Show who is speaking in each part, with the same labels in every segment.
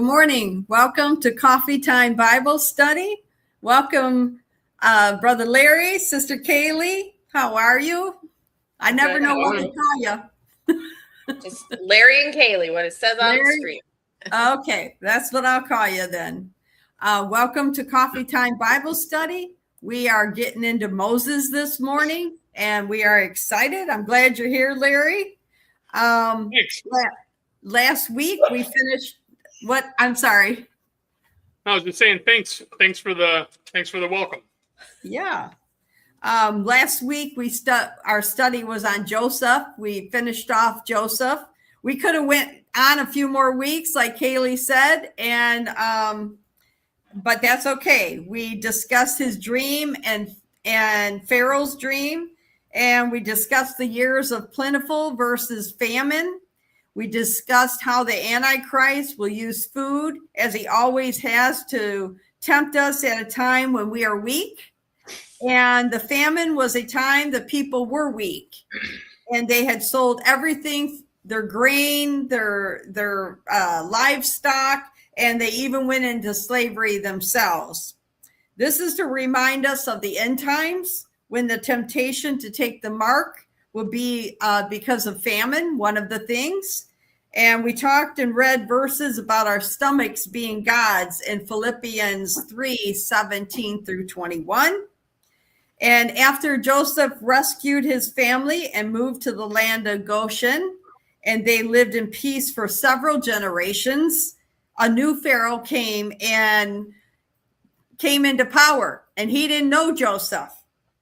Speaker 1: morning. Welcome to Coffee Time Bible Study. Welcome, Brother Larry, Sister Kaylee. How are you? I never know what to call you.
Speaker 2: Just Larry and Kaylee, what it says on the screen.
Speaker 1: Okay, that's what I'll call you then. Welcome to Coffee Time Bible Study. We are getting into Moses this morning, and we are excited. I'm glad you're here, Larry. Last week we finished. What? I'm sorry.
Speaker 3: I was just saying thanks for the welcome.
Speaker 1: Yeah. Last week our study was on Joseph. We finished off Joseph. We could have went on a few more weeks, like Kaylee said, and but that's okay. We discussed his dream and Pharaoh's dream, and we discussed the years of plentiful versus famine. We discussed how the Antichrist will use food, as he always has, to tempt us at a time when we are weak. And the famine was a time the people were weak, and they had sold everything, their grain, their livestock, and they even went into slavery themselves. This is to remind us of the end times, when the temptation to take the mark will be because of famine, one of the things. And we talked and read verses about our stomachs being gods in Philippians 3:17 through 21. And after Joseph rescued his family and moved to the land of Goshen, and they lived in peace for several generations, a new Pharaoh came into power, and he didn't know Joseph.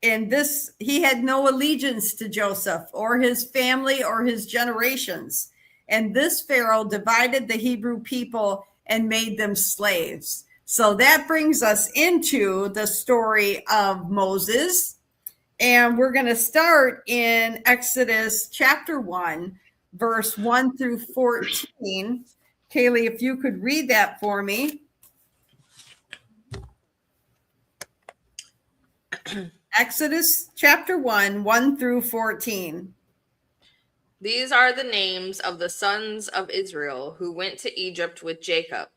Speaker 1: And he had no allegiance to Joseph or his family or his generations. And this Pharaoh divided the Hebrew people and made them slaves. So that brings us into the story of Moses. And we're going to start in Exodus chapter 1, verse 1 through 14. Kaylee, if you could read that for me. Exodus chapter 1, 1 through 14.
Speaker 2: These are the names of the sons of Israel who went to Egypt with Jacob,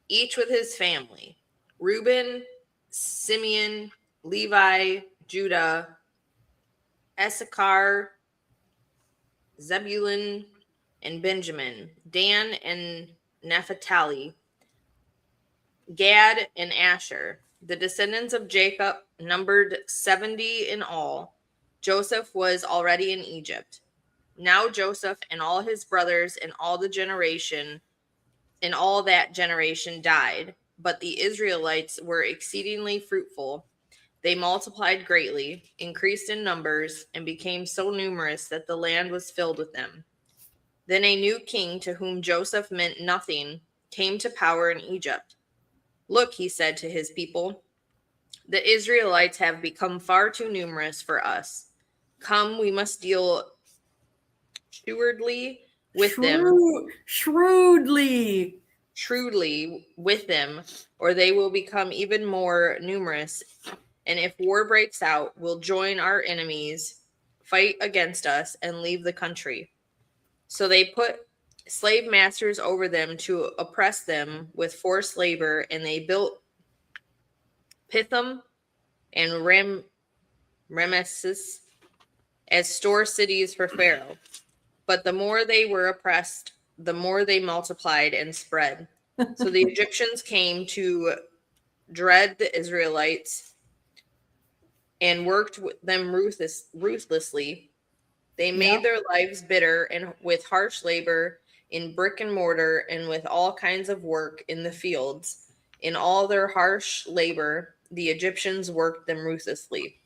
Speaker 2: each with his family: Reuben, Simeon, Levi, Judah, Issachar, Zebulun, and Benjamin, Dan and Naphtali, Gad and Asher. The descendants of Jacob numbered 70 in all. Joseph was already in Egypt. Now Joseph and all his brothers and all that generation died, but the Israelites were exceedingly fruitful. They multiplied greatly, increased in numbers, and became so numerous that the land was filled with them. Then a new king, to whom Joseph meant nothing, came to power in Egypt. Look, he said to his people, the Israelites have become far too numerous for us. Come, we must deal shrewdly with them, or they will become even more numerous. And if war breaks out, we'll join our enemies, fight against us, and leave the country. So they put slave masters over them to oppress them with forced labor, and they built Pithom and Ramesses as store cities for Pharaoh. But the more they were oppressed, the more they multiplied and spread. So the Egyptians came to dread the Israelites and worked with them ruthlessly. They made their lives bitter and with harsh labor in brick and mortar and with all kinds of work in the fields. In all their harsh labor, the Egyptians worked them ruthlessly.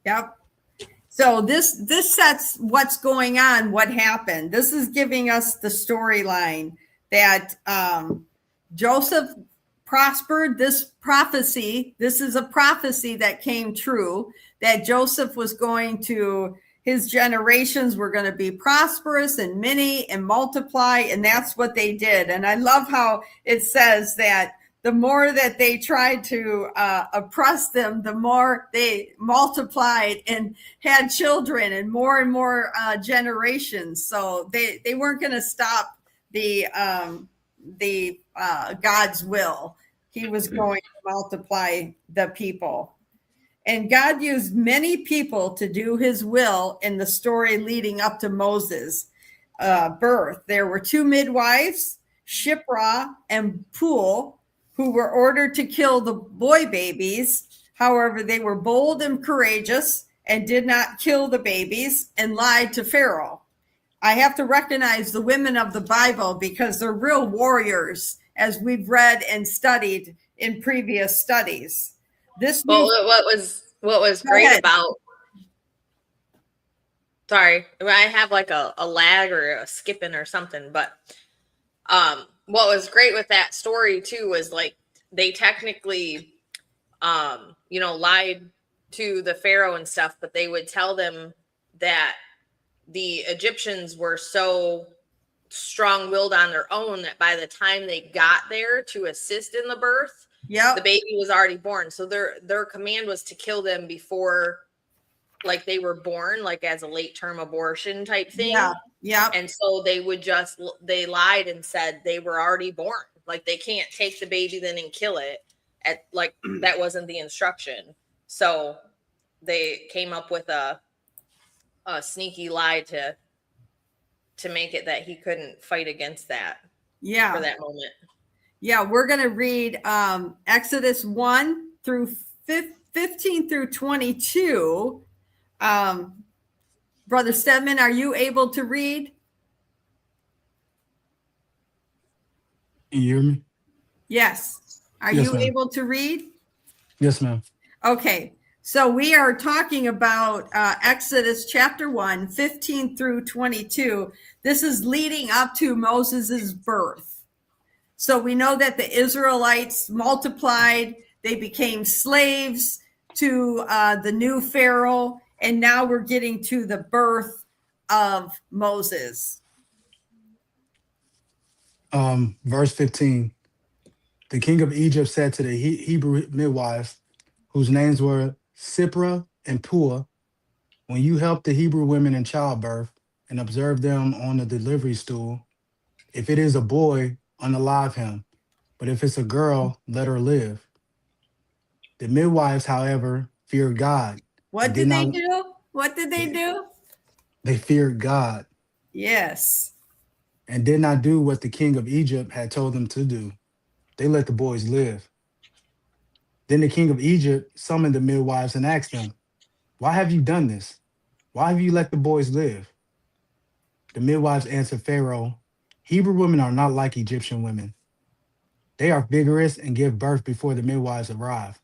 Speaker 1: Yep. So this sets what's going on, what happened. This is giving us the storyline that Joseph prospered. This is a prophecy that came true, that Joseph was his generations were going to be prosperous and many and multiply, and that's what they did. And I love how it says that the more that they tried to oppress them, the more they multiplied and had children and more generations. So they weren't going to stop the the God's will. He was going to multiply the people. And God used many people to do his will in the story leading up to Moses' birth. There were two midwives, Shiphrah and Puah, who were ordered to kill the boy babies. However, they were bold and courageous and did not kill the babies and lied to Pharaoh. I have to recognize the women of the Bible because they're real warriors, as we've read and studied in previous studies.
Speaker 2: What was great about, sorry, I have like a lag or a skipping or something, but what was great with that story too was like they technically lied to the Pharaoh and stuff, but they would tell them that the Egyptians were so strong-willed on their own that by the time they got there to assist in the birth, the baby was already born. So their command was to kill them before, like, they were born, like as a late-term abortion type thing.
Speaker 1: Yeah.
Speaker 2: And so they lied and said they were already born. Like, they can't take the baby then and kill it. That wasn't the instruction. So they came up with a sneaky lie to make it that he couldn't fight against that. For that moment.
Speaker 1: Yeah, we're going to read Exodus 1 through 15 through 22. Brother Stedman, are you able to read?
Speaker 4: Can you hear me?
Speaker 1: Yes. Are
Speaker 4: Yes,
Speaker 1: you
Speaker 4: ma'am.
Speaker 1: able to read?
Speaker 4: Yes, ma'am.
Speaker 1: Okay. So we are talking about Exodus chapter 1, 15 through 22. This is leading up to Moses's birth. So we know that the Israelites multiplied. They became slaves to the new Pharaoh. And now we're getting to the birth of Moses.
Speaker 4: Verse 15. The king of Egypt said to the Hebrew midwives, whose names were Shiphrah and Puah, when you help the Hebrew women in childbirth and observe them on the delivery stool, if it is a boy, unalive him, but if it's a girl, let her live. The midwives, however, feared God.
Speaker 1: What did they do? What did they do?
Speaker 4: They feared God.
Speaker 1: Yes.
Speaker 4: And did not do what the king of Egypt had told them to do. They let the boys live. Then the king of Egypt summoned the midwives and asked them, why have you done this? Why have you let the boys live? The midwives answered Pharaoh, Hebrew women are not like Egyptian women. They are vigorous and give birth before the midwives arrive.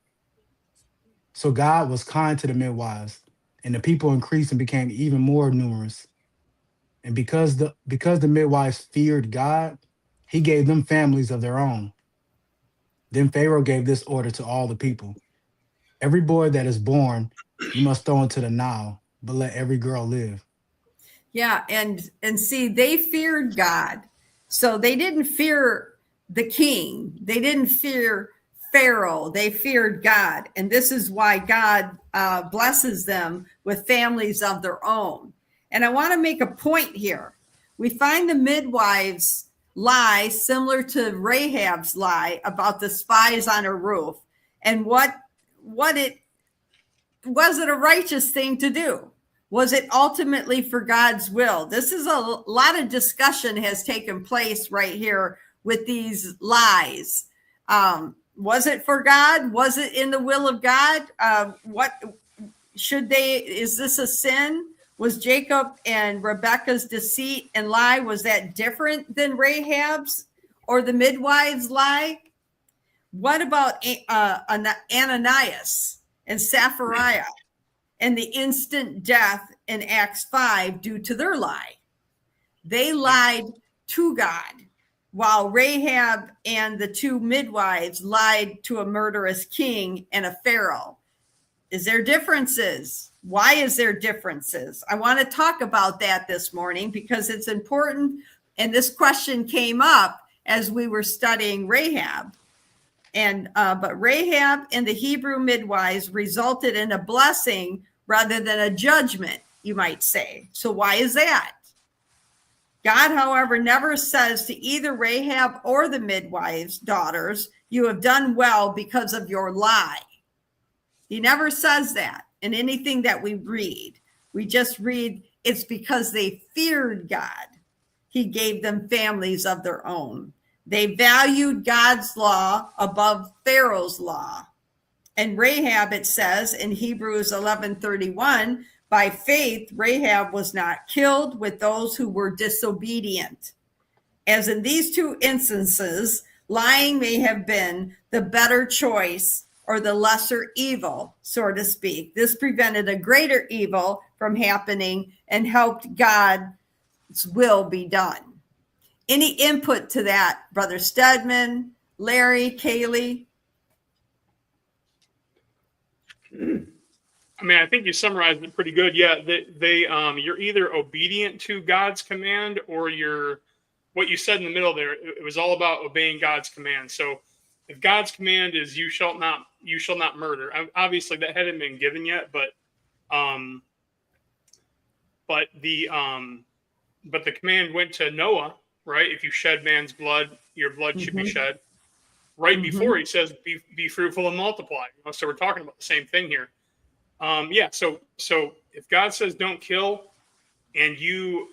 Speaker 4: So God was kind to the midwives, and the people increased and became even more numerous. And because the midwives feared God, he gave them families of their own. Then Pharaoh gave this order to all the people. Every boy that is born, you must throw into the Nile, but let every girl live.
Speaker 1: Yeah, and see, they feared God. So they didn't fear the king. They didn't fear Pharaoh. They feared God. And this is why God blesses them with families of their own. And I want to make a point here. We find the midwives' lie similar to Rahab's lie about the spies on her roof. And was it a righteous thing to do? Was it ultimately for God's will? This is a lot of discussion has taken place right here with these lies. Was it for God? Was it in the will of God? Is this a sin? Was Jacob and Rebekah's deceit and lie, was that different than Rahab's or the midwives' lie? What about Ananias and Sapphira and the instant death in Acts 5 due to their lie? They lied to God, while Rahab and the two midwives lied to a murderous king and a Pharaoh. Is there differences? Why is there differences? I want to talk about that this morning because it's important. And this question came up as we were studying Rahab. But Rahab and the Hebrew midwives resulted in a blessing rather than a judgment, you might say. So why is that? God, however, never says to either Rahab or the midwives' daughters, you have done well because of your lie. He never says that in anything that we read. We just read it's because they feared God. He gave them families of their own. They valued God's law above Pharaoh's law. And Rahab, it says in Hebrews 11:31, by faith, Rahab was not killed with those who were disobedient. As in these two instances, lying may have been the better choice or the lesser evil, so to speak. This prevented a greater evil from happening and helped God's will be done. Any input to that, Brother Stedman, Larry, Kaylee?
Speaker 3: I mean, I think you summarized it pretty good. Yeah, you're either obedient to God's command or you're what you said in the middle there. It was all about obeying God's command. So if God's command is you shall not murder. Obviously that hadn't been given yet, but the command went to Noah, right? If you shed man's blood, your blood should be shed. Right before he says, be fruitful and multiply. So we're talking about the same thing here. So if God says don't kill and you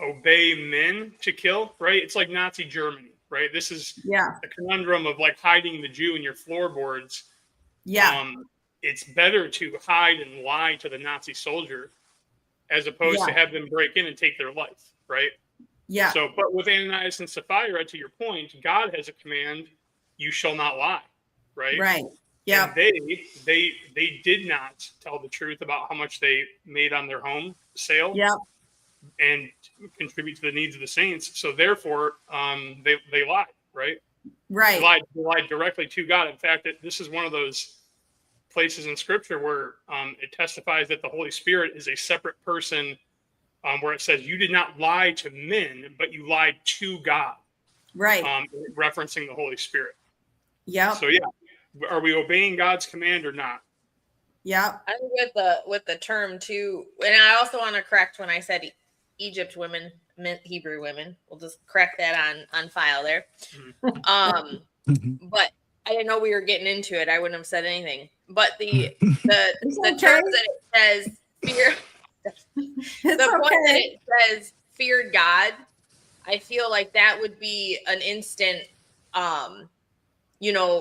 Speaker 3: obey men to kill, right? It's like Nazi Germany, right? This is a conundrum of like hiding the Jew in your floorboards. It's better to hide and lie to the Nazi soldier as opposed to have them break in and take their life, right? So, but with Ananias and Sapphira, to your point, God has a command, you shall not lie, right?
Speaker 1: Right. Yeah.
Speaker 3: They did not tell the truth about how much they made on their home sale. And contribute to the needs of the saints. So therefore, they lied, right?
Speaker 1: Right.
Speaker 3: They lied directly to God. In fact, this is one of those places in Scripture where it testifies that the Holy Spirit is a separate person, where it says you did not lie to men, but you lied to God.
Speaker 1: Right.
Speaker 3: Referencing the Holy Spirit. So are we obeying God's command or not?
Speaker 1: Yeah.
Speaker 2: I think with the term too, and I also want to correct when I said Egypt women meant Hebrew women. We'll just correct that on file there. But I didn't know we were getting into it. I wouldn't have said anything. But the term that it says fear, point that it says feared God, I feel like that would be an instant,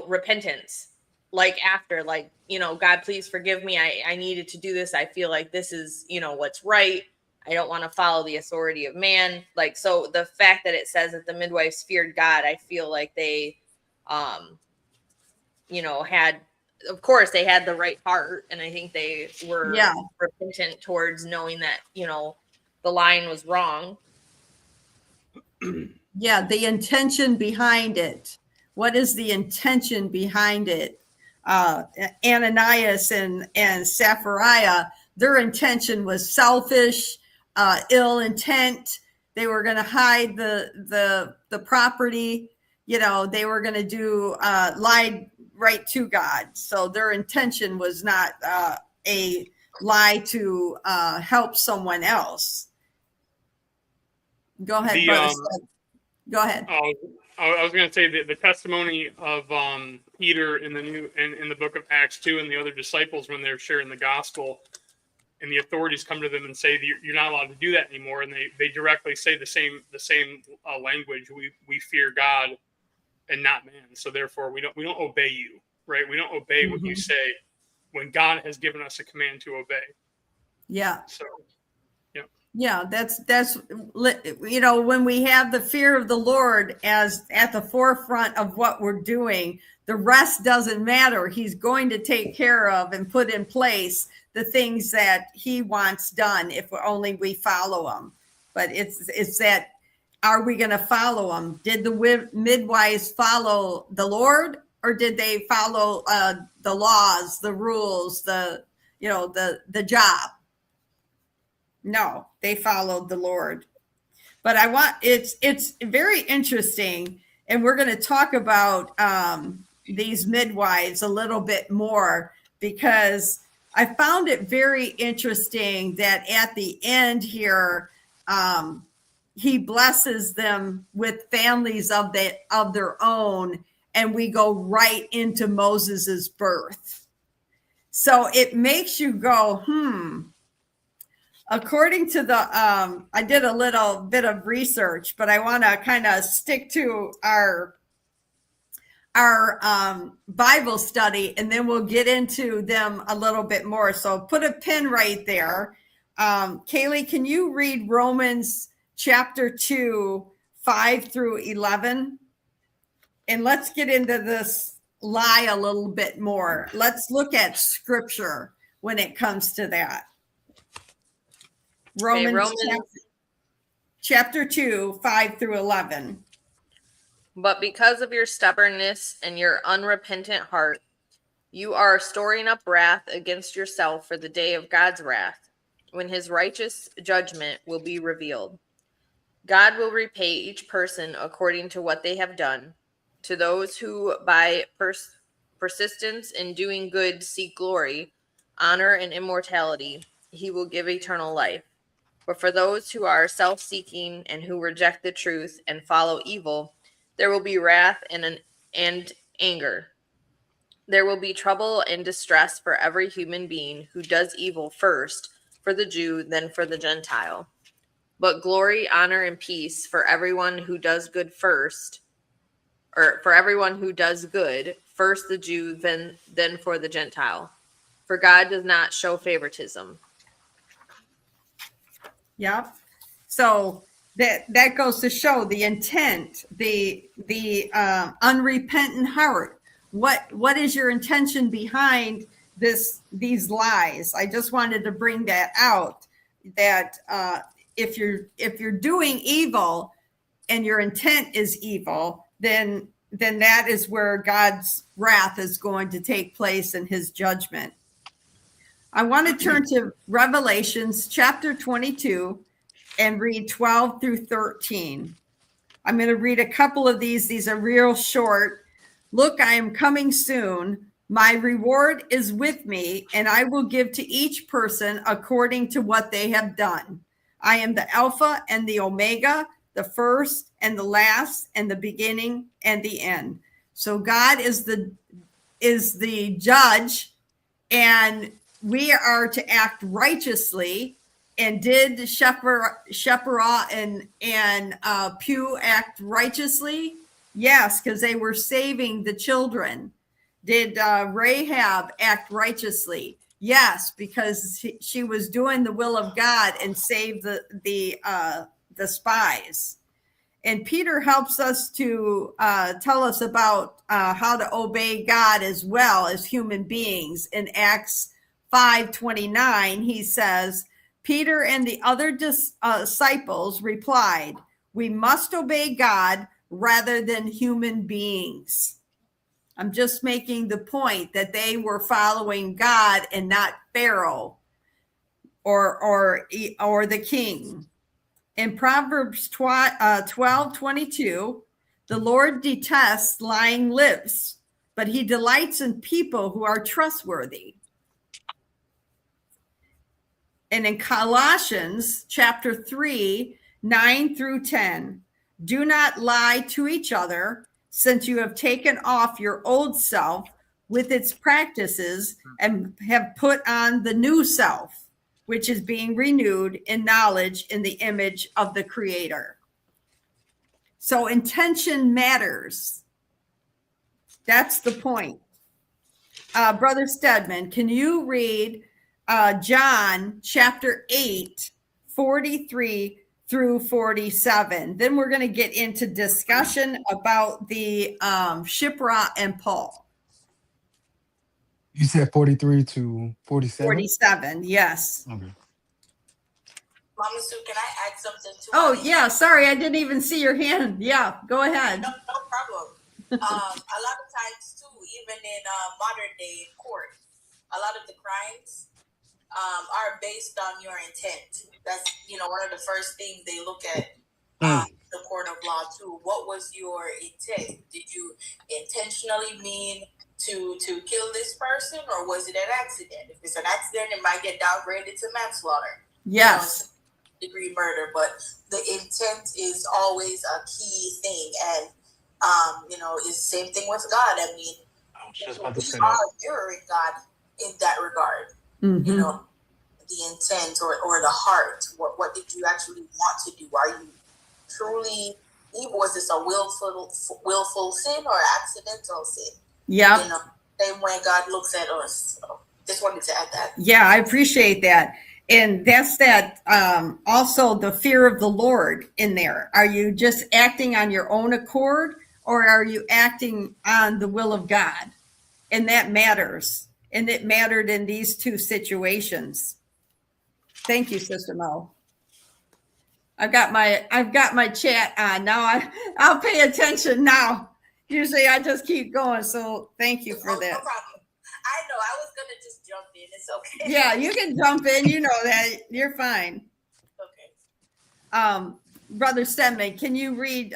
Speaker 2: repentance. Like after, like, God, please forgive me. I needed to do this. I feel like this is, what's right. I don't want to follow the authority of man. Like, so the fact that it says that the midwives feared God, I feel like they, of course they had the right heart. And I think they were repentant towards knowing that, the line was wrong.
Speaker 1: The intention behind it. What is the intention behind it? Ananias and Sapphira, their intention was selfish, ill intent. They were going to hide the property. They were going to do lie right to God. So their intention was not a lie to help someone else. Go ahead, brother. Go ahead.
Speaker 3: I was going to say the testimony of Peter in the book of Acts 2 and the other disciples when they're sharing the gospel, and the authorities come to them and say you're not allowed to do that anymore, and they directly say the same language. We fear God and not man, so therefore we don't obey you, right? We don't obey what you say when God has given us a command to obey. So.
Speaker 1: That's when we have the fear of the Lord as at the forefront of what we're doing, the rest doesn't matter. He's going to take care of and put in place the things that he wants done if only we follow him. But it's that, are we going to follow him? Did the midwives follow the Lord, or did they follow the laws, the rules, the job? No, they followed the Lord. But it's very interesting, and we're going to talk about these midwives a little bit more, because I found it very interesting that at the end here, he blesses them with families of their own, and we go right into Moses's birth. So it makes you go, according to the I did a little bit of research, but I want to kind of stick to our Bible study, and then we'll get into them a little bit more. So put a pin right there. Kaylee, can you read Romans chapter 2, 5 through 11? And let's get into this lie a little bit more. Let's look at scripture when it comes to that. Romans chapter 2, 5 through 11.
Speaker 2: But because of your stubbornness and your unrepentant heart, you are storing up wrath against yourself for the day of God's wrath, when his righteous judgment will be revealed. God will repay each person according to what they have done. To those who by persistence in doing good seek glory, honor, and immortality, he will give eternal life. But for those who are self-seeking and who reject the truth and follow evil, there will be wrath and anger. There will be trouble and distress for every human being who does evil, first for the Jew, then for the Gentile. But glory, honor, and peace for everyone who does good first, or for everyone who does good, first the Jew, then for the Gentile. For God does not show favoritism.
Speaker 1: Yep. So that goes to show the intent, the unrepentant heart. What is your intention behind these lies? I just wanted to bring that out, that if you're doing evil and your intent is evil, then that is where God's wrath is going to take place in his judgment. I want to turn to Revelations chapter 22 and read 12 through 13. I'm going to read a couple of these. These are real short. Look, I am coming soon. My reward is with me, and I will give to each person according to what they have done. I am the Alpha and the Omega, the first and the last, and the beginning and the end. So God is the judge, and we are to act righteously. And did Shepherah and Pew act righteously? Yes, because they were saving the children. Did Rahab act righteously? Yes, because she was doing the will of God and saved the spies. And Peter helps us to tell us about how to obey God as well as human beings. In Acts 5:29, he says, Peter and the other disciples replied, we must obey God rather than human beings. I'm just making the point that they were following God and not Pharaoh or the king. In Proverbs 12:22, the Lord detests lying lips, but he delights in people who are trustworthy. And in Colossians chapter 3, 9 through 10, do not lie to each other, since you have taken off your old self with its practices and have put on the new self, which is being renewed in knowledge in the image of the Creator. So intention matters. That's the point. Brother Stedman, can you read John chapter 8, 43 through 47? Then we're going to get into discussion about the Shiphrah and Paul.
Speaker 4: You said 43 to 47?
Speaker 1: 47, yes.
Speaker 4: Okay.
Speaker 5: Mama Sue, can I add something to
Speaker 1: Oh,
Speaker 5: it?
Speaker 1: yeah. Sorry, I didn't even see your hand. Yeah, go ahead.
Speaker 5: No problem. A lot of times, too, even in modern day court, a lot of the crimes are based on your intent. That's, one of the first things they look at the court of law, too. What was your intent? Did you intentionally mean to kill this person, or was it an accident? If it's an accident, it might get downgraded to manslaughter.
Speaker 1: Yes.
Speaker 5: degree murder, but the intent is always a key thing. And it's the same thing with God. I mean,
Speaker 4: I was just about to
Speaker 5: we
Speaker 4: say
Speaker 5: are
Speaker 4: that.
Speaker 5: mirroring God in that regard.
Speaker 1: Mhm.
Speaker 5: You know, the intent or the heart. What did you actually want to do? Are you truly evil? Was this a willful sin or accidental sin?
Speaker 1: Yeah.
Speaker 5: Same way God looks at us. So just wanted to add that.
Speaker 1: Yeah, I appreciate that. And that's that also the fear of the Lord in there. Are you just acting on your own accord, or are you acting on the will of God? And that matters. And it mattered in these two situations. Thank you, Sister Mo. I've got my chat on now. I'll pay attention now. Usually I just keep going. So thank you for
Speaker 5: No
Speaker 1: that.
Speaker 5: problem. I know. I was gonna just jump in. It's okay.
Speaker 1: Yeah, you can jump in. You know that. You're fine.
Speaker 5: Okay.
Speaker 1: Brother Stedman, can you read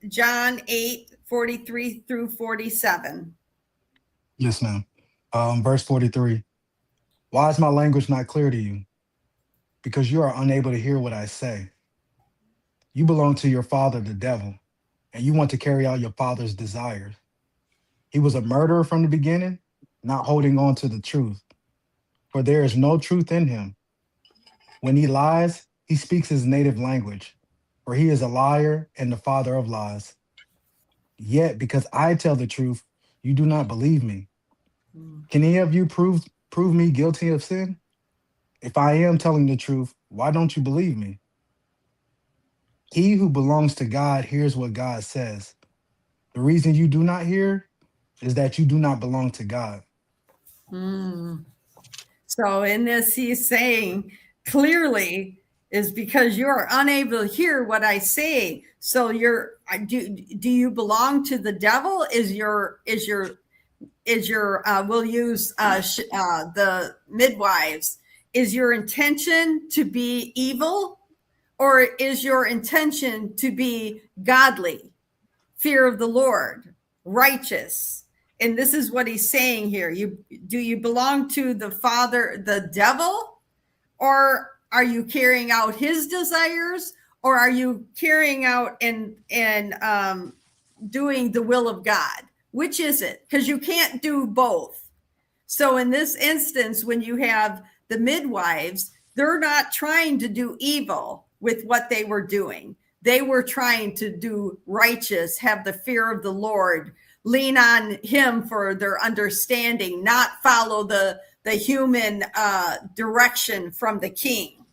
Speaker 1: John 8:43 through 47?
Speaker 4: Yes, ma'am. Verse 43. Why is my language not clear to you? Because you are unable to hear what I say. You belong to your father, the devil, and you want to carry out your father's desires. He was a murderer from the beginning, not holding on to the truth, for there is no truth in him. When he lies, he speaks his native language, for he is a liar and the father of lies. Yet, because I tell the truth, you do not believe me. Can any of you prove me guilty of sin? If I am telling the truth, why don't you believe me? He who belongs to God hears what God says. The reason you do not hear is that you do not belong to God.
Speaker 1: So in this, he's saying clearly is because you are unable to hear what I say. So do you belong to the devil? We'll use the midwives. Is your intention to be evil, or is your intention to be godly, fear of the Lord, righteous? And this is what he's saying here. Do you belong to the father, the devil, or are you carrying out his desires, or are you carrying out and doing the will of God? Which is it? Because you can't do both. So in this instance, when you have the midwives, they're not trying to do evil with what they were doing. They were trying to do righteous, have the fear of the Lord, lean on him for their understanding, not follow the human direction from the king.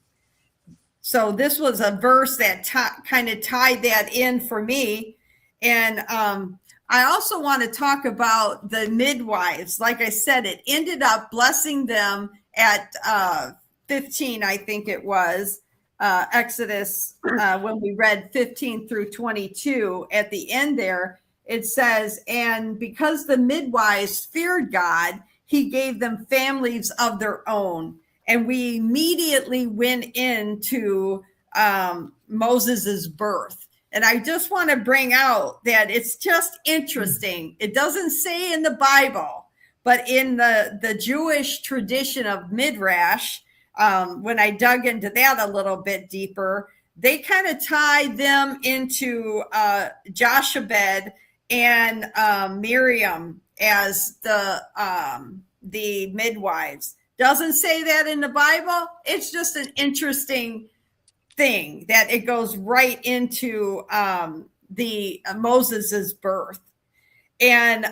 Speaker 1: So this was a verse that kind of tied that in for me. And I also want to talk about the midwives. Like I said, it ended up blessing them at 15, I think it was, Exodus, when we read 15 through 22 at the end there. It says, and because the midwives feared God, he gave them families of their own. And we immediately went into Moses's birth. And I just want to bring out that it's just interesting. It doesn't say in the Bible, but in the Jewish tradition of Midrash, when I dug into that a little bit deeper, they kind of tie them into Jochebed and Miriam as the midwives. Doesn't say that in the Bible. It's just an interesting thing that it goes right into the Moses's birth. And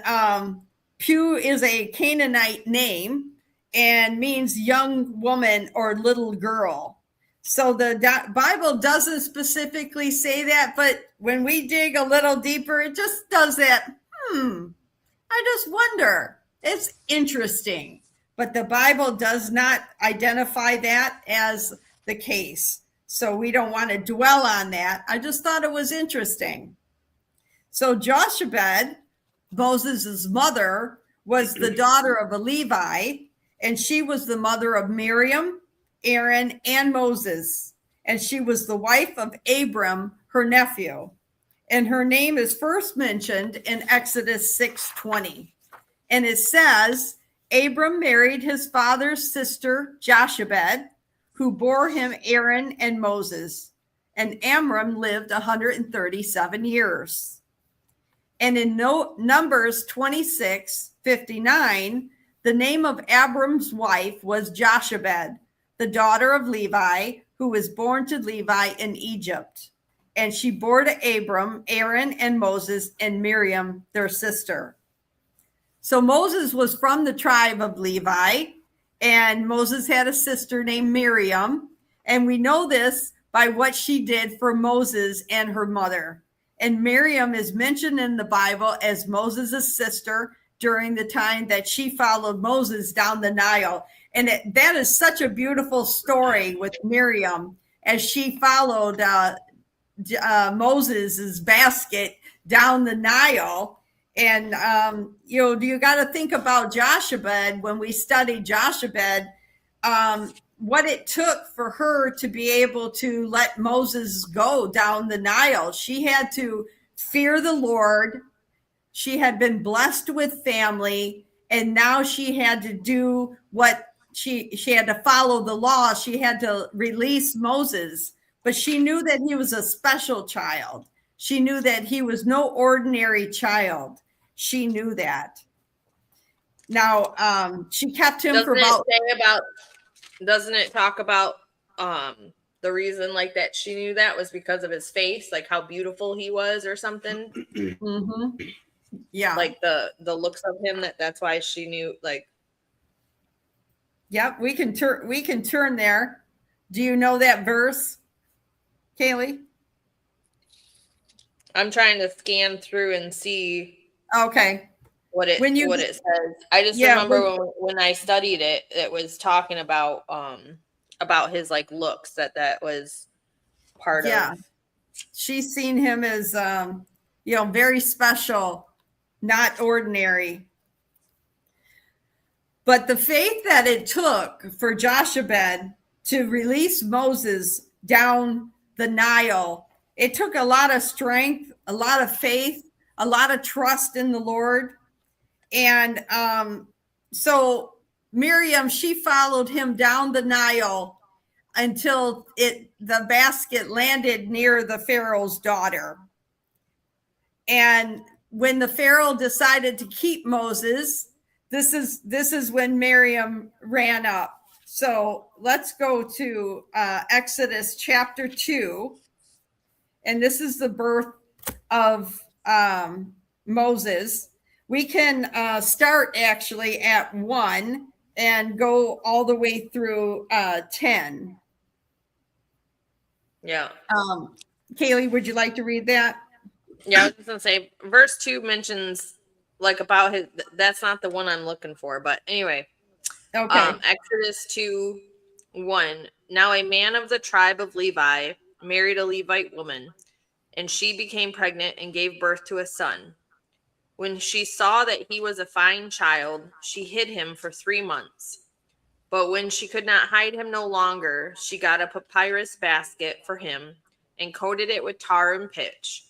Speaker 1: Pew is a Canaanite name and means young woman or little girl. So the Bible doesn't specifically say that, but when we dig a little deeper, it just does that. I just wonder. It's interesting, but the Bible does not identify that as the case. So we don't want to dwell on that. I just thought it was interesting. So Jochebed, Moses' mother, was the daughter of a Levi, and she was the mother of Miriam, Aaron, and Moses. And she was the wife of Abram, her nephew. And her name is first mentioned in Exodus 6:20. And it says, Abram married his father's sister, Jochebed, who bore him Aaron and Moses. And Amram lived 137 years. And in Numbers 26:59, the name of Abram's wife was Jochebed, the daughter of Levi, who was born to Levi in Egypt. And she bore to Abram Aaron and Moses and Miriam, their sister. So Moses was from the tribe of Levi, and Moses had a sister named Miriam. And we know this by what she did for Moses and her mother. And Miriam is mentioned in the Bible as Moses' sister during the time that she followed Moses down the Nile. And that is such a beautiful story with Miriam as she followed Moses' basket down the Nile. And, you got to think about Jochebed when we study Jochebed, what it took for her to be able to let Moses go down the Nile. She had to fear the Lord. She had been blessed with family, and now she had to do what she had to follow the law. She had to release Moses, but she knew that he was a special child. She knew that he was no ordinary child. She knew that. Now, she kept him for about...
Speaker 2: Doesn't it talk about the reason like that she knew that was because of his face, like how beautiful he was or something?
Speaker 1: Mm-hmm. Yeah.
Speaker 2: Like the looks of him, that's why she knew, like...
Speaker 1: Yep, we can turn there. Do you know that verse, Kaylee?
Speaker 2: I'm trying to scan through and see
Speaker 1: Okay.
Speaker 2: what it says. I just remember when I studied it, it was talking about his like looks, that was part of.
Speaker 1: She's seen him as very special, not ordinary. But the faith that it took for Jochebed to release Moses down the Nile, it took a lot of strength, a lot of faith, a lot of trust in the Lord. And so Miriam, she followed him down the Nile until the basket landed near the Pharaoh's daughter. And when the Pharaoh decided to keep Moses, this is when Miriam ran up. So let's go to Exodus chapter 2. And this is the birth of Moses. We can start actually at 1 and go all the way through 10.
Speaker 2: Yeah.
Speaker 1: Kaylee, would you like to read that?
Speaker 2: Yeah, I was just gonna say verse 2 mentions like about his, that's not the one I'm looking for, but anyway.
Speaker 1: Okay.
Speaker 2: Exodus 2:1. Now a man of the tribe of Levi married a Levite woman, and she became pregnant and gave birth to a son. When she saw that he was a fine child, she hid him for 3 months. But when she could not hide him no longer, she got a papyrus basket for him and coated it with tar and pitch.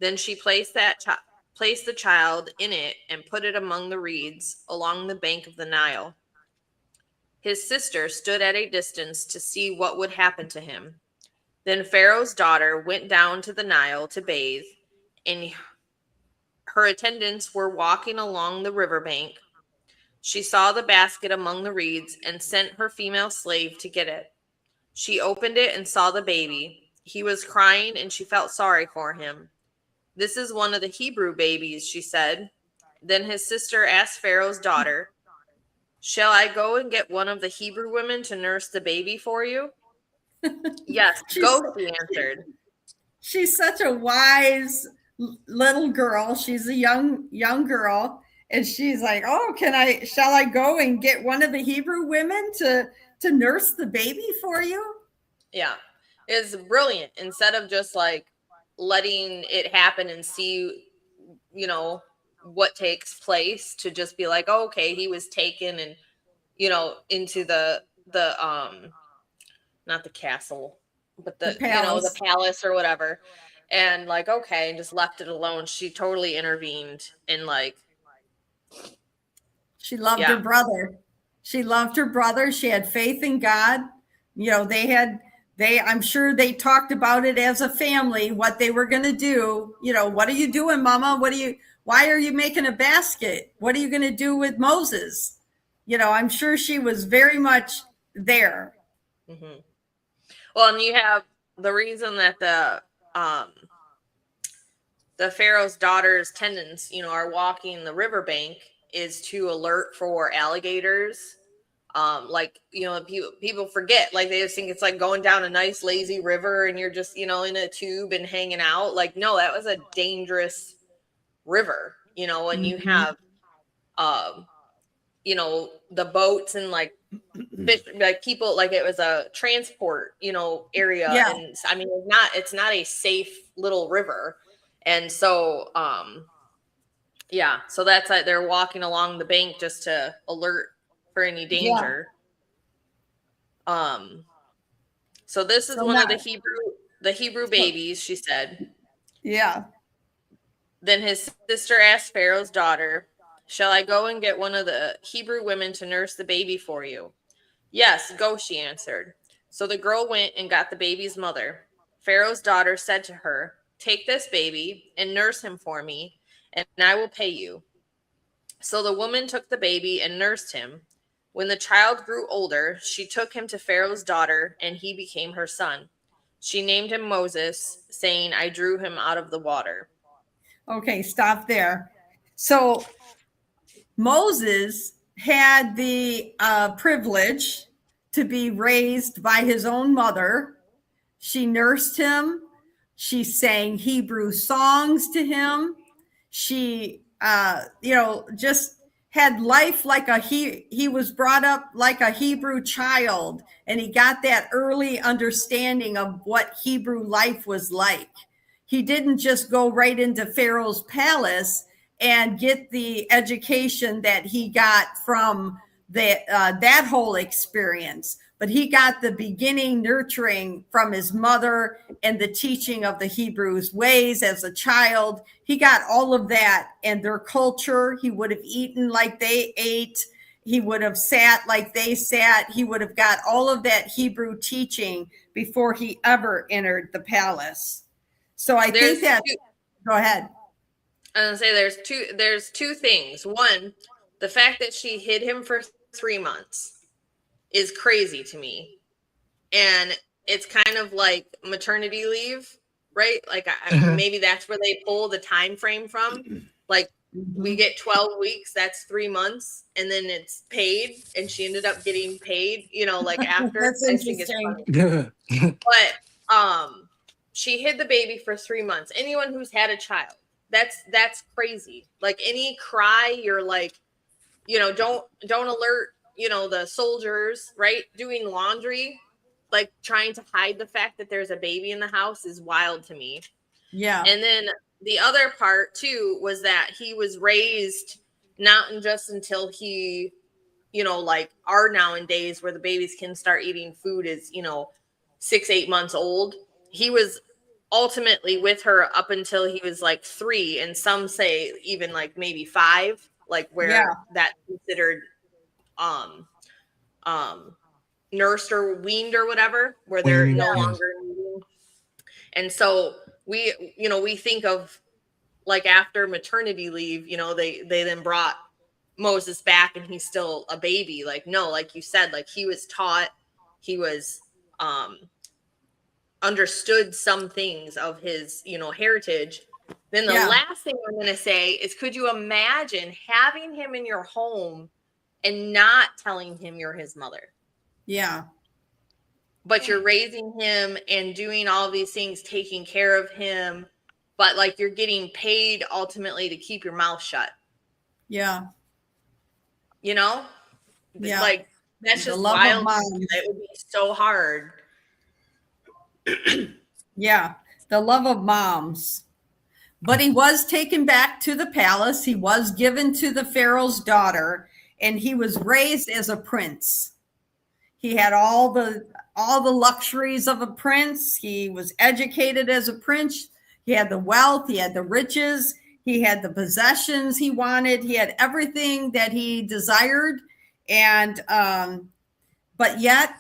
Speaker 2: Then she placed the child in it and put it among the reeds along the bank of the Nile. His sister stood at a distance to see what would happen to him. Then Pharaoh's daughter went down to the Nile to bathe, and her attendants were walking along the riverbank. She saw the basket among the reeds and sent her female slave to get it. She opened it and saw the baby. He was crying, and she felt sorry for him. "This is one of the Hebrew babies," she said. Then his sister asked Pharaoh's daughter, "Shall I go and get one of the Hebrew women to nurse the baby for you?" "Yes, go," she answered.
Speaker 1: She's such a wise little girl. She's a young girl, and she's like, "Oh, shall I go and get one of the Hebrew women to nurse the baby for you?"
Speaker 2: Yeah, it's brilliant. Instead of just like letting it happen and see, what takes place, to just be like, oh, okay, he was taken and, into the not the castle, but the
Speaker 1: palace.
Speaker 2: the palace or whatever. And like, okay, and just left it alone. She totally intervened and like.
Speaker 1: She loved her brother. She loved her brother. She had faith in God. I'm sure they talked about it as a family, what they were going to do. What are you doing, Mama? Why are you making a basket? What are you going to do with Moses? I'm sure she was very much there.
Speaker 2: Mm-hmm. Well, and you have the reason that the Pharaoh's daughter's tendons, are walking the riverbank is to alert for alligators. People forget, like they just think it's like going down a nice lazy river and you're just, in a tube and hanging out. Like, no, that was a dangerous river, and you have, the boats and like fish, like people, like it was a transport, area.
Speaker 1: Yeah.
Speaker 2: And I mean, it's not a safe little river. And so, so that's like they're walking along the bank just to alert for any danger. Yeah. So this is one of the Hebrew babies, she said.
Speaker 1: Yeah.
Speaker 2: Then his sister asked Pharaoh's daughter, "Shall I go and get one of the Hebrew women to nurse the baby for you?" "Yes, go," she answered. So the girl went and got the baby's mother. Pharaoh's daughter said to her, "Take this baby and nurse him for me, and I will pay you." So the woman took the baby and nursed him. When the child grew older, she took him to Pharaoh's daughter, and he became her son. She named him Moses, saying, "I drew him out of the water."
Speaker 1: Okay, stop there. So Moses had the privilege to be raised by his own mother. She nursed him. She sang Hebrew songs to him. She, just had life like he was brought up like a Hebrew child, and he got that early understanding of what Hebrew life was like. He didn't just go right into Pharaoh's palace and get the education that he got from that whole experience, but he got the beginning nurturing from his mother and the teaching of the Hebrews' ways as a child. He got all of that and their culture. He would have eaten like they ate. He would have sat like they sat. He would have got all of that Hebrew teaching before he ever entered the palace. So I think that, go ahead.
Speaker 2: I was gonna say there's two things. One, the fact that she hid him for 3 months is crazy to me. And it's kind of like maternity leave, right? Like maybe that's where they pull the time frame from. Like we get 12 weeks, that's 3 months, and then it's paid, and she ended up getting paid, like after.
Speaker 1: That's interesting.
Speaker 2: But she hid the baby for 3 months. Anyone who's had a child, that's crazy. Like any cry, you're like, don't alert, the soldiers, right? Doing laundry, like trying to hide the fact that there's a baby in the house is wild to me.
Speaker 1: Yeah.
Speaker 2: And then the other part too was that he was raised not just until he, like our nowadays where the babies can start eating food is, 6-8 months old. He was ultimately with her up until he was like 3, and some say even like maybe 5, like where that's considered nursed or weaned or whatever, where they're no longer needing. And so we think of like after maternity leave, they then brought Moses back and he's still a baby. Like, no, like you said, like he was taught, he was understood some things of his, heritage. Then the last thing I'm going to say is, could you imagine having him in your home and not telling him you're his mother?
Speaker 1: Yeah.
Speaker 2: But you're raising him and doing all these things, taking care of him, but like you're getting paid ultimately to keep your mouth shut.
Speaker 1: Yeah.
Speaker 2: Yeah. Like that's just wild. It would be so hard.
Speaker 1: Yeah. The love of moms. But he was taken back to the palace. He was given to the Pharaoh's daughter, and he was raised as a prince. He had all the luxuries of a prince. He was educated as a prince. He had the wealth. He had the riches. He had the possessions he wanted. He had everything that he desired. And but yet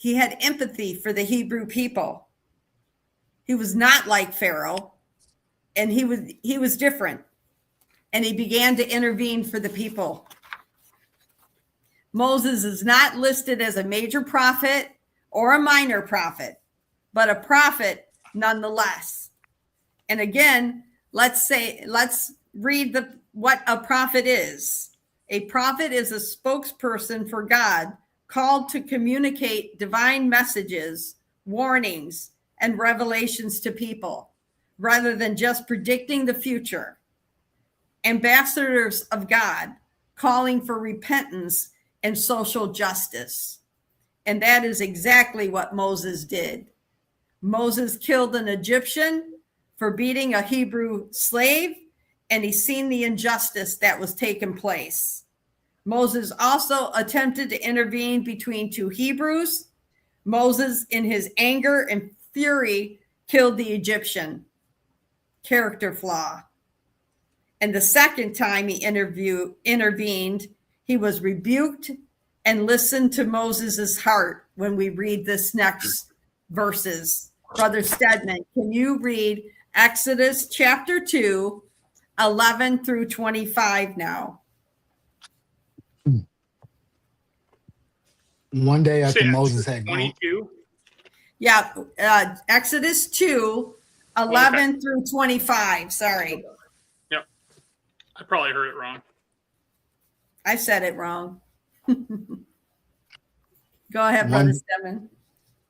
Speaker 1: He had empathy for the Hebrew people. He was not like Pharaoh, and he was different. And he began to intervene for the people. Moses is not listed as a major prophet or a minor prophet, but a prophet nonetheless. And again, let's read what a prophet is. A prophet is a spokesperson for God called to communicate divine messages, warnings, and revelations to people, rather than just predicting the future. Ambassadors of God calling for repentance and social justice. And that is exactly what Moses did. Moses killed an Egyptian for beating a Hebrew slave, and he's seen the injustice that was taking place. Moses also attempted to intervene between two Hebrews. Moses, in his anger and fury, killed the Egyptian. Character flaw. And the second time he intervened, he was rebuked and listened to Moses's heart when we read this next verses. Brother Stedman, can you read Exodus chapter 2, 11 through 25 now?
Speaker 4: One day after
Speaker 3: Say
Speaker 4: Moses
Speaker 3: Exodus
Speaker 4: had grown,
Speaker 3: 22.
Speaker 1: Yeah, Exodus 2, 11 through 25. Sorry,
Speaker 3: Yep. I probably heard it wrong.
Speaker 1: I said it wrong. Go ahead,
Speaker 4: One-
Speaker 1: Brother Stedman.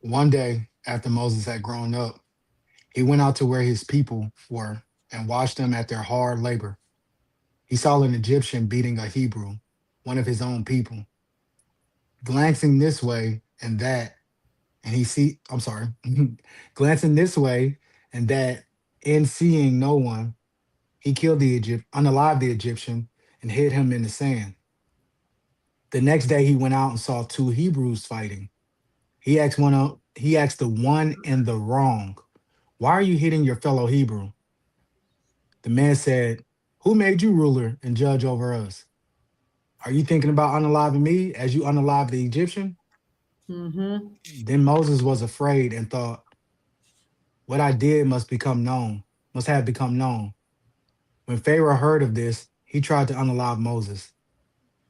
Speaker 4: one day after Moses had grown up, he went out to where his people were and watched them at their hard labor. He saw an Egyptian beating a Hebrew, one of his own people. Glancing this way and that, glancing this way and that, and seeing no one, he killed unalived the Egyptian and hid him in the sand. The next day he went out and saw two Hebrews fighting. He asked the one in the wrong, "Why are you hitting your fellow Hebrew?" The man said, "Who made you ruler and judge over us? Are you thinking about unaliving me as you unalived the Egyptian?"
Speaker 1: Mm-hmm.
Speaker 4: Then Moses was afraid and thought, "What I did must have become known." When Pharaoh heard of this, he tried to unalive Moses.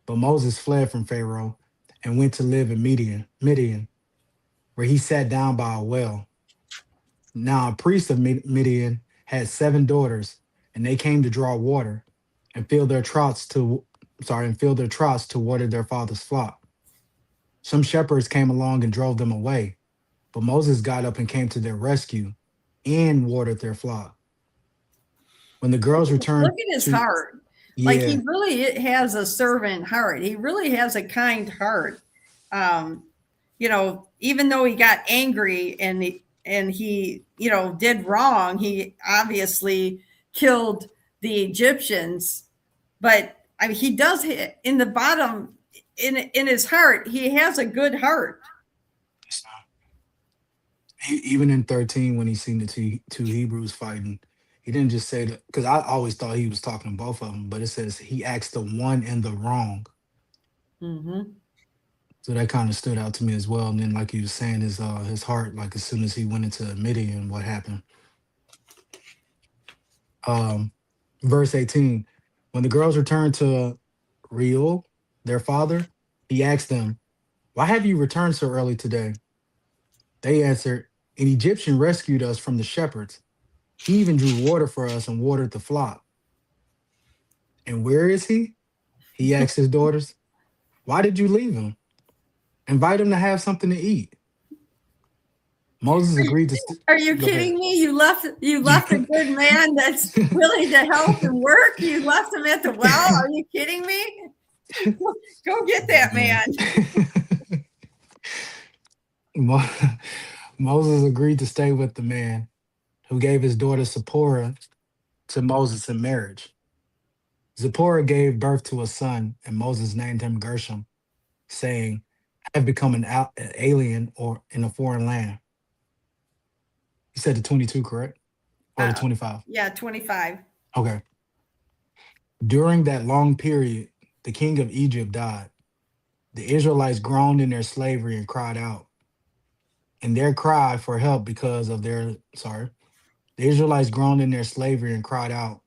Speaker 4: But Moses fled from Pharaoh and went to live in Midian, where he sat down by a well. Now a priest of Midian had 7 daughters, and they came to draw water and fill their troughs to water their father's flock. Some shepherds came along and drove them away, but Moses got up and came to their rescue and watered their flock. When the girls returned,
Speaker 1: Look at his heart. Like he
Speaker 4: yeah,
Speaker 1: really has a servant heart. He really has a kind heart. Even though he got angry and he did wrong, he obviously killed the Egyptians. But I mean, he does in the bottom in his heart. He has a good heart.
Speaker 4: even in 13 when he seen the two Hebrews fighting, he didn't just say that, because I always thought he was talking to both of them, but it says he asked the one in the wrong.
Speaker 1: Mm-hmm.
Speaker 4: So that kind of stood out to me as well. And then, like you were saying, his heart, like as soon as he went into Midian, what happened? Verse 18, when the girls returned to Reuel, their father, he asked them, "Why have you returned so early today?" They answered, "An Egyptian rescued us from the shepherds. He even drew water for us and watered the flock." "And where is he?" he asked his daughters. "Why did you leave him? Invite him to have something to eat." Moses agreed to.
Speaker 1: Are you
Speaker 4: Go ahead.
Speaker 1: kidding me? You left a good man that's willing to help and work. You left him at the well. Are you kidding me? Go get that man.
Speaker 4: Moses agreed to stay with the man who gave his daughter Zipporah to Moses in marriage. Zipporah gave birth to a son, and Moses named him Gershom, saying, "I have become an alien or in a foreign land." You said the 22, correct? Or the 25?
Speaker 1: Yeah, 25.
Speaker 4: Okay. During that long period, the king of Egypt died. The Israelites groaned in their slavery and cried out. and their cry for help because of their sorry. The Israelites groaned in their slavery and cried out,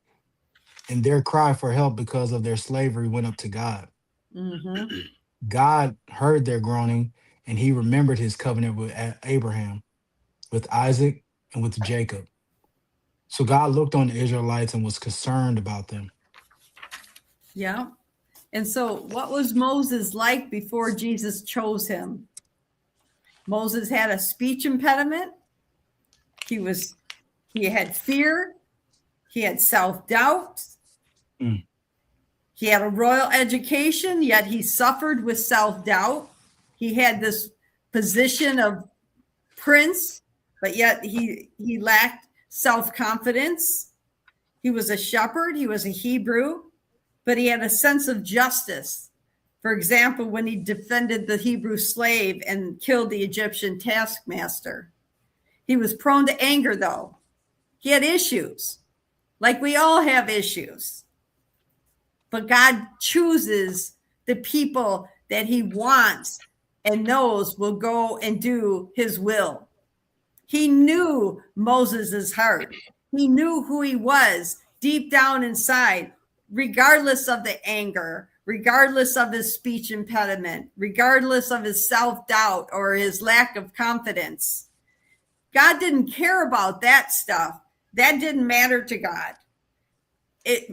Speaker 4: and their cry for help because of their slavery went up to God.
Speaker 1: Mm-hmm.
Speaker 4: God heard their groaning, and he remembered his covenant with Abraham, with Isaac, and with Jacob. So God looked on the Israelites and was concerned about them.
Speaker 1: Yeah. And so, what was Moses like before Jesus chose him? Moses had a speech impediment. He had fear. He had self-doubt.
Speaker 4: Mm.
Speaker 1: He had a royal education, yet he suffered with self-doubt. He had this position of prince, but yet he lacked self-confidence. He was a shepherd. He was a Hebrew, but he had a sense of justice. For example, when he defended the Hebrew slave and killed the Egyptian taskmaster. He was prone to anger, though. He had issues, like we all have issues. But God chooses the people that he wants and knows will go and do his will. He knew Moses's heart. He knew who he was deep down inside, regardless of the anger, regardless of his speech impediment, regardless of his self-doubt or his lack of confidence. God didn't care about that stuff. That didn't matter to God.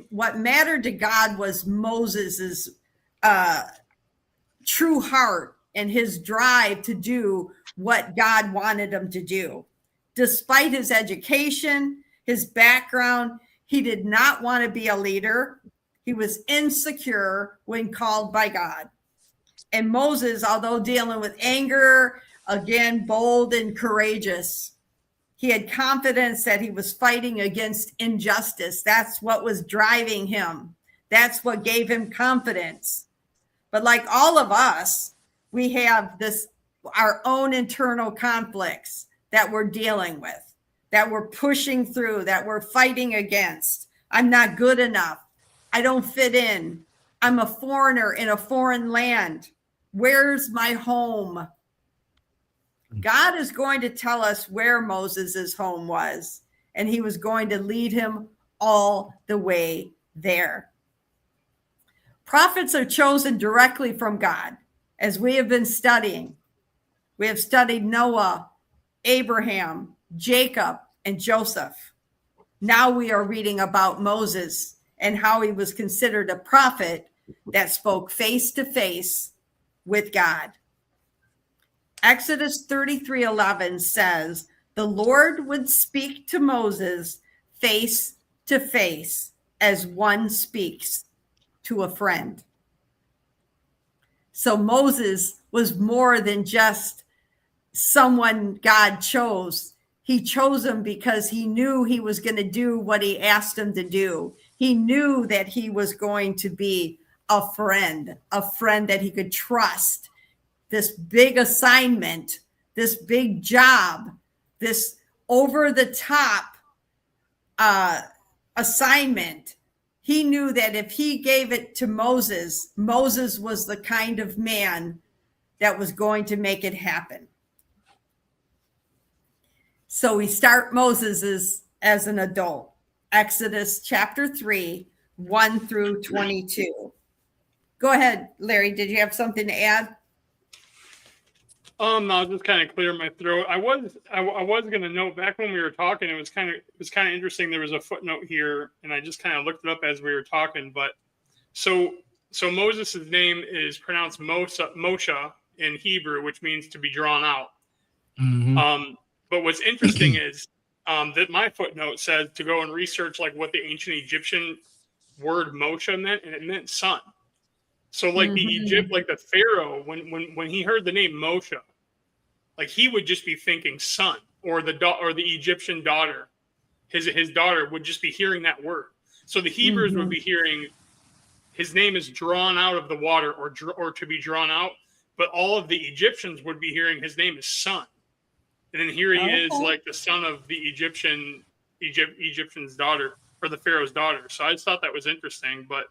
Speaker 1: What mattered to God was Moses's true heart and his drive to do what God wanted him to do. Despite his education, his background, he did not want to be a leader. He was insecure when called by God. And Moses, although dealing with anger, again, bold and courageous, he had confidence that he was fighting against injustice. That's what was driving him. That's what gave him confidence. But like all of us, we have our own internal conflicts that we're dealing with, that we're pushing through, that we're fighting against. I'm not good enough. I don't fit in. I'm a foreigner in a foreign land. Where's my home? God is going to tell us where Moses' home was, and he was going to lead him all the way there. Prophets are chosen directly from God, as we have been studying. We have studied Noah, Abraham, Jacob, and Joseph. Now we are reading about Moses and how he was considered a prophet that spoke face to face with God. Exodus 33:11 says, the Lord would speak to Moses face to face as one speaks to a friend. So Moses was more than just someone God chose. He chose him because he knew he was going to do what he asked him to do. He knew that he was going to be a friend that he could trust. This big assignment, this big job, this over-the-top assignment. He knew that if he gave it to Moses, Moses was the kind of man that was going to make it happen. So we start Moses as an adult. Exodus chapter 3, 1 through 22. Go ahead, Larry. Did you have something to add?
Speaker 3: No, I was just kind of clearing my throat. I was going to note back when we were talking. It was kind of interesting. There was a footnote here, and I just kind of looked it up as we were talking. But so Moses' name is pronounced Moshe in Hebrew, which means to be drawn out.
Speaker 4: Mm-hmm.
Speaker 3: But what's interesting is that my footnote says to go and research like what the ancient Egyptian word Moshe meant, and it meant son. So like the Pharaoh, when he heard the name Moshe, like he would just be thinking son, or the Egyptian daughter, his daughter would just be hearing that word. So the Hebrews would be hearing his name is drawn out of the water, or to be drawn out, but all of the Egyptians would be hearing his name is son. And then here he is, like the son of the Egyptian's daughter, or the Pharaoh's daughter. So I just thought that was interesting. But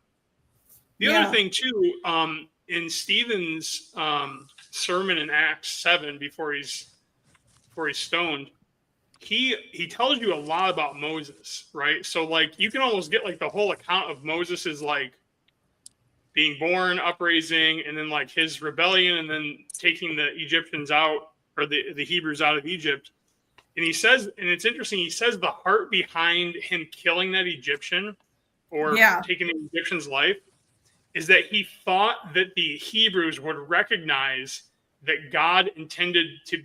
Speaker 3: the other thing too, in Stephen's sermon in Acts 7, before he's before he's stoned, he tells you a lot about Moses, right? So like you can almost get like the whole account of Moses's like being born, upraising, and then like his rebellion, and then taking the Egyptians out, or the Hebrews out of Egypt. And he says, and it's interesting, he says the heart behind him killing that Egyptian, or taking the Egyptian's life, is that he thought that the Hebrews would recognize that God intended to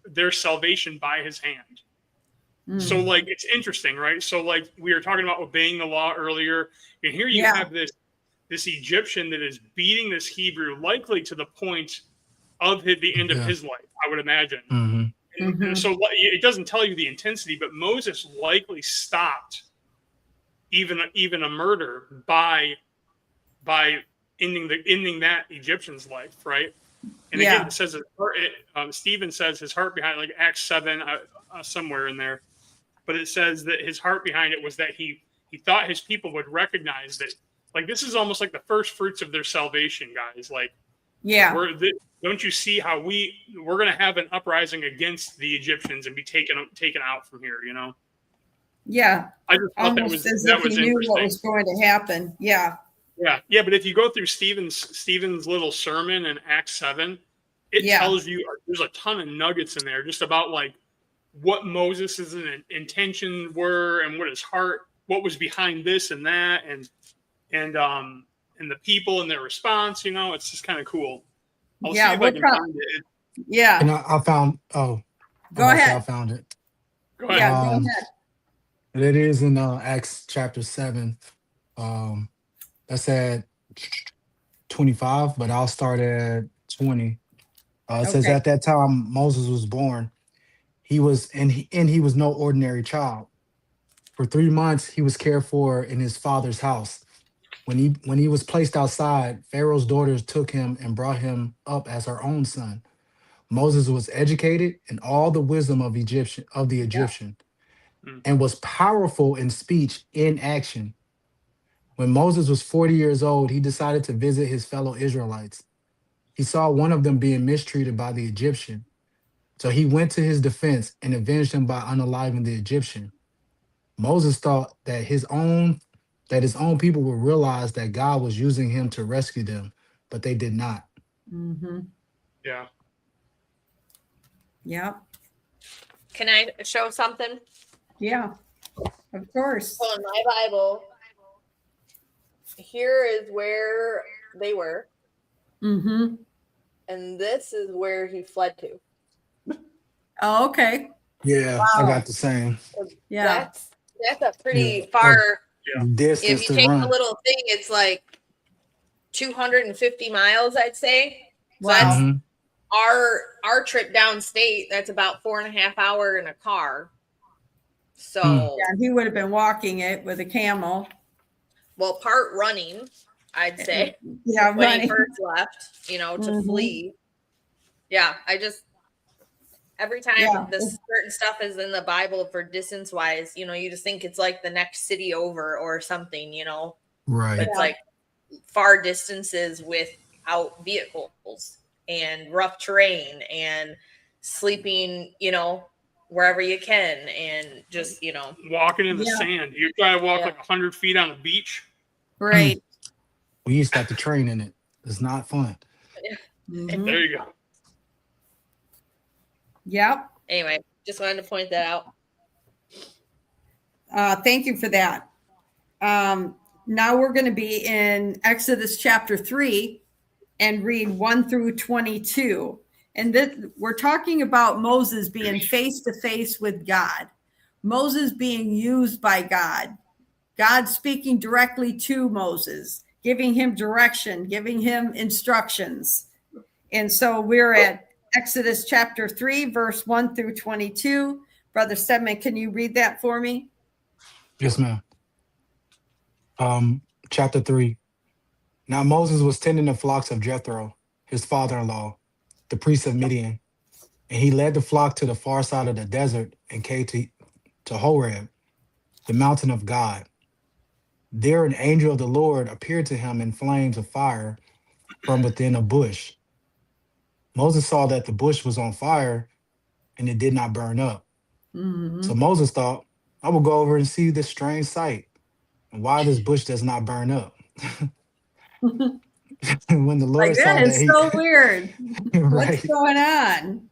Speaker 3: their salvation by his hand. So like, it's interesting, right? So like we were talking about obeying the law earlier, and here you have this Egyptian that is beating this Hebrew, likely to the point of the end of his life, I would imagine. And so it doesn't tell you the intensity, but Moses likely stopped even a murder by ending that Egyptian's life, right? And again, it says Stephen says his heart behind, like Acts 7, somewhere in there, but it says that his heart behind it was that he thought his people would recognize that, like, this is almost like the first fruits of their salvation, guys. Like, don't you see how we're going to have an uprising against the Egyptians and be taken out from here? You know?
Speaker 1: Yeah.
Speaker 3: I just thought
Speaker 1: almost as if he knew what was going to happen. Yeah.
Speaker 3: Yeah. But if you go through Stephen's little sermon in Acts 7, it tells you there's a ton of nuggets in there just about like what Moses' intentions were and what his heart, what was behind this and that, and the people and their response. You know, it's just kind of cool. I'll see if I can find it.
Speaker 1: Yeah.
Speaker 4: And I found. Oh,
Speaker 1: go ahead.
Speaker 4: I found it.
Speaker 3: Go ahead.
Speaker 1: Yeah, go ahead.
Speaker 4: It is in Acts chapter 7. That's at 25, but I'll start at 20. It says, at that time Moses was born. He was he was no ordinary child. For 3 months he was cared for in his father's house. When he was placed outside, Pharaoh's daughters took him and brought him up as her own son. Moses was educated in all the wisdom of the Egyptian, and was powerful in speech, in action. When Moses was 40 years old, he decided to visit his fellow Israelites. He saw one of them being mistreated by the Egyptian. So he went to his defense and avenged him by unaliving the Egyptian. Moses thought that his own people would realize that God was using him to rescue them, but they did not.
Speaker 3: Yeah.
Speaker 1: Yeah.
Speaker 2: Can I show something?
Speaker 1: Yeah, of course.
Speaker 2: So in my Bible, here is where they were. And this is where he fled to.
Speaker 1: Oh, okay.
Speaker 4: Yeah, wow. I got the same.
Speaker 1: Yeah.
Speaker 2: That's a pretty far
Speaker 4: distance.
Speaker 2: If you take a little thing, it's like 250 miles, I'd say. So that's our trip downstate. That's about 4.5 hours in a car. So
Speaker 1: he would have been walking it with a camel.
Speaker 2: Well, part running, I'd say.
Speaker 1: Yeah,
Speaker 2: when he first left, to flee. Yeah, every time this certain stuff is in the Bible for distance wise, you just think it's like the next city over or something,
Speaker 4: Right.
Speaker 2: But it's like far distances without vehicles and rough terrain and sleeping, wherever you can, and just,
Speaker 3: walking in the sand. You try to walk like 100 feet on the beach.
Speaker 1: Right.
Speaker 4: We used to have to train in it. It's not fun.
Speaker 3: There you go.
Speaker 1: Yep.
Speaker 2: Anyway, just wanted to point that out.
Speaker 1: Thank you for that. Now we're going to be in Exodus chapter 3 and read 1 through 22. And we're talking about Moses being face to face with God, Moses being used by God, God speaking directly to Moses, giving him direction, giving him instructions. And so we're at Exodus chapter 3, verse 1 through 22. Brother Stedman, can you read that for me?
Speaker 4: Yes, ma'am. Chapter 3. Now Moses was tending the flocks of Jethro, his father-in-law, the priest of Midian, and he led the flock to the far side of the desert and came to Horeb, the mountain of God. There an angel of the Lord appeared to him in flames of fire from within a bush. Moses saw that the bush was on fire and it did not burn up.
Speaker 1: Mm-hmm.
Speaker 4: So Moses thought, I will go over and see this strange sight and why this bush does not burn up. When the
Speaker 1: Like,
Speaker 4: Lord
Speaker 1: that
Speaker 4: saw that
Speaker 1: is so weird. What's
Speaker 4: right.
Speaker 1: going on?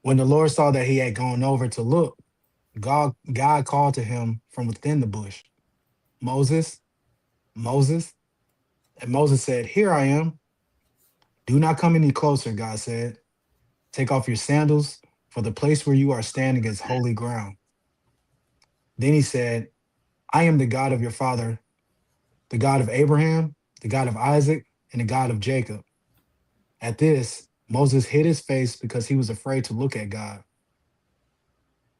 Speaker 4: When the Lord saw that he had gone over to look, God called to him from within the bush, Moses, Moses. And Moses said, Here I am. Do not come any closer, God said. Take off your sandals, for the place where you are standing is holy ground. Then he said, I am the God of your father, the God of Abraham, the God of Isaac, and the God of Jacob. At this, Moses hid his face because he was afraid to look at God.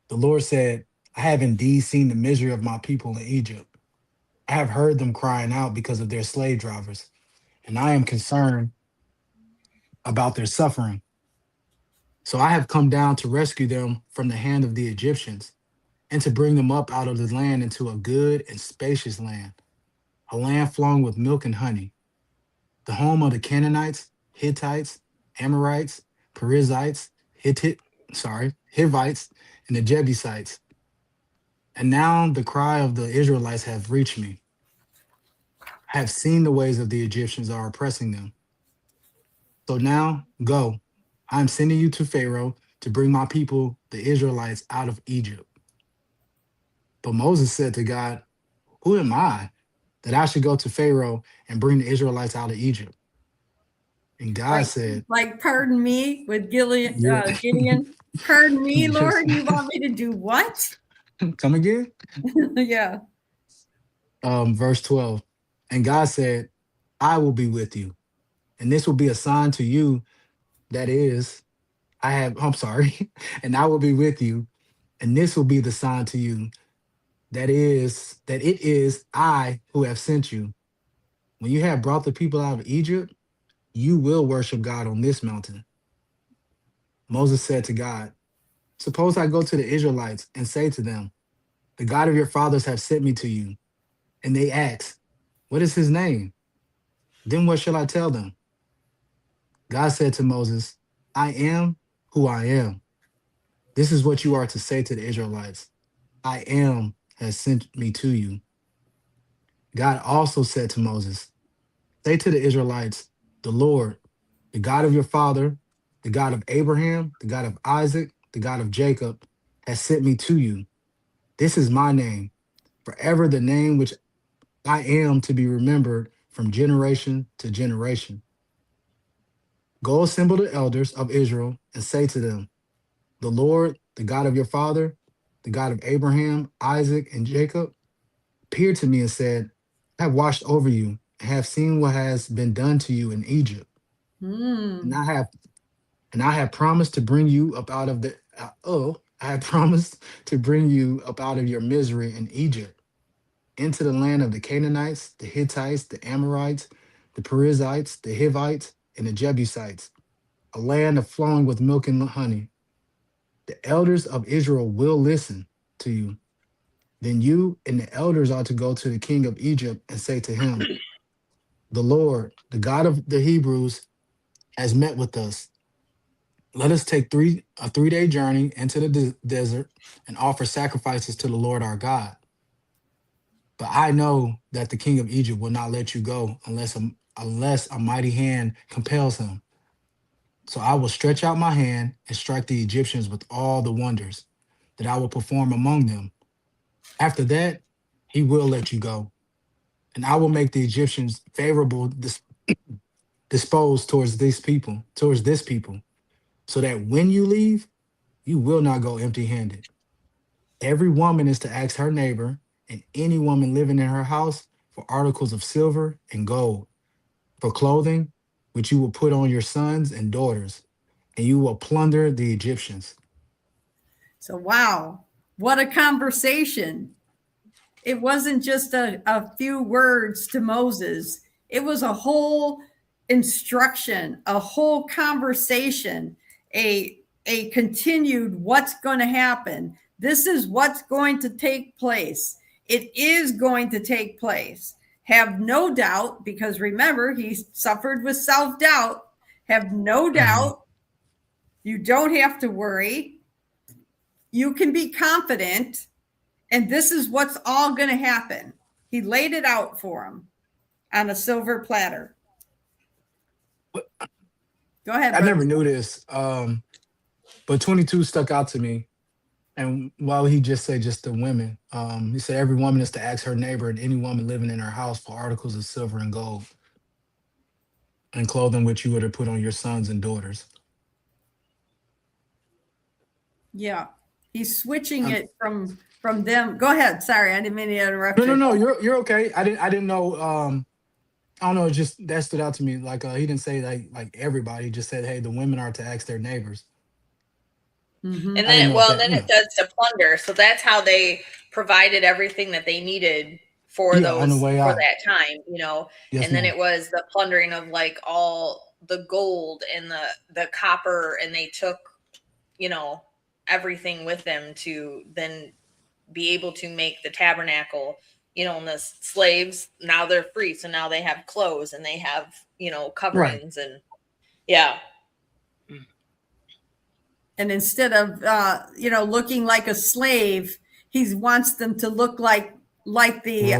Speaker 4: The Lord said, I have indeed seen the misery of my people in Egypt. I have heard them crying out because of their slave drivers, and I am concerned about their suffering. So I have come down to rescue them from the hand of the Egyptians and to bring them up out of the land into a good and spacious land, a land flowing with milk and honey, the home of the Canaanites, Hittites, Amorites, Perizzites, Hivites, and the Jebusites. And now the cry of the Israelites have reached me. I have seen the ways of the Egyptians are oppressing them. So now go. I am sending you to Pharaoh to bring my people, the Israelites, out of Egypt. But Moses said to God, Who am I that I should go to Pharaoh and bring the Israelites out of Egypt? And God said,
Speaker 1: Like, pardon me, with Gideon.
Speaker 4: Yeah,
Speaker 1: Gideon. Pardon me,
Speaker 4: yes.
Speaker 1: Lord. You want me to do what?
Speaker 4: Come again?
Speaker 1: Yeah.
Speaker 4: Verse 12. And God said, I will be with you, and this will be a sign to you that is, I'm sorry, and I will be with you, and this will be the sign to you that it is I who have sent you. When you have brought the people out of Egypt, you will worship God on this mountain. Moses said to God, Suppose I go to the Israelites and say to them, The God of your fathers have sent me to you. And they ask, What is his name? Then what shall I tell them? God said to Moses, I am who I am. This is what you are to say to the Israelites. I am has sent me to you. God also said to Moses, Say to the Israelites, The Lord, the God of your father, the God of Abraham, the God of Isaac, the God of Jacob, has sent me to you. This is my name, forever the name which I am to be remembered from generation to generation. Go assemble the elders of Israel and say to them, The Lord, the God of your father, the God of Abraham, Isaac, and Jacob, appeared to me and said, I have watched over you and have seen what has been done to you in Egypt. And
Speaker 1: Hmm.
Speaker 4: I have promised to bring you up out of I have promised to bring you up out of your misery in Egypt, into the land of the Canaanites, the Hittites, the Amorites, the Perizzites, the Hivites, and the Jebusites, a land of flowing with milk and honey. The elders of Israel will listen to you. Then you and the elders are to go to the king of Egypt and say to him, The Lord, the God of the Hebrews, has met with us. Let us take a 3-day journey into the desert and offer sacrifices to the Lord our God. But I know that the king of Egypt will not let you go unless a mighty hand compels him. So I will stretch out my hand and strike the Egyptians with all the wonders that I will perform among them. After that, he will let you go, and I will make the Egyptians favorable disposed towards this people, so that when you leave, you will not go empty-handed. Every woman is to ask her neighbor and any woman living in her house for articles of silver and gold, for clothing, which you will put on your sons and daughters, and you will plunder the Egyptians.
Speaker 1: So, wow, what a conversation. It wasn't just a few words to Moses, it was a whole instruction, a whole conversation, a continued what's going to happen. This is what's going to take place. It is going to take place. Have no doubt, because remember, he suffered with self doubt. Have no
Speaker 4: Mhm.
Speaker 1: doubt You don't have to worry. You can be confident. And this is what's all going to happen. He laid it out for him on a silver platter. Go ahead.
Speaker 4: I
Speaker 1: brother.
Speaker 4: never knew this, but 22 stuck out to me. And while he just said just the women, he said every woman is to ask her neighbor and any woman living in her house for articles of silver and gold and clothing which you were to put on your sons and daughters.
Speaker 1: Yeah. He's switching it from them. Go ahead. Sorry, I didn't mean to interrupt you.
Speaker 4: No, you're okay. I didn't know. I don't know. It just that stood out to me. Like he didn't say like everybody. He just said, hey, the women are to ask their neighbors.
Speaker 1: Mhm.
Speaker 2: And
Speaker 4: I didn't
Speaker 2: then,
Speaker 4: know
Speaker 2: well,
Speaker 4: if that,
Speaker 2: then it does to plunder. So that's how they provided everything that they needed for
Speaker 4: Yeah, on the
Speaker 2: those
Speaker 4: way
Speaker 2: for
Speaker 4: out.
Speaker 2: that time, you know.
Speaker 4: Yes,
Speaker 2: And then
Speaker 4: ma'am.
Speaker 2: it was the plundering of like all the gold and the copper, and they took, you know, everything with them to then be able to make the tabernacle. You know, and the slaves, now they're free, so now they have clothes and they have, you know, coverings and yeah.
Speaker 1: And instead of looking like a slave, he wants them to look like the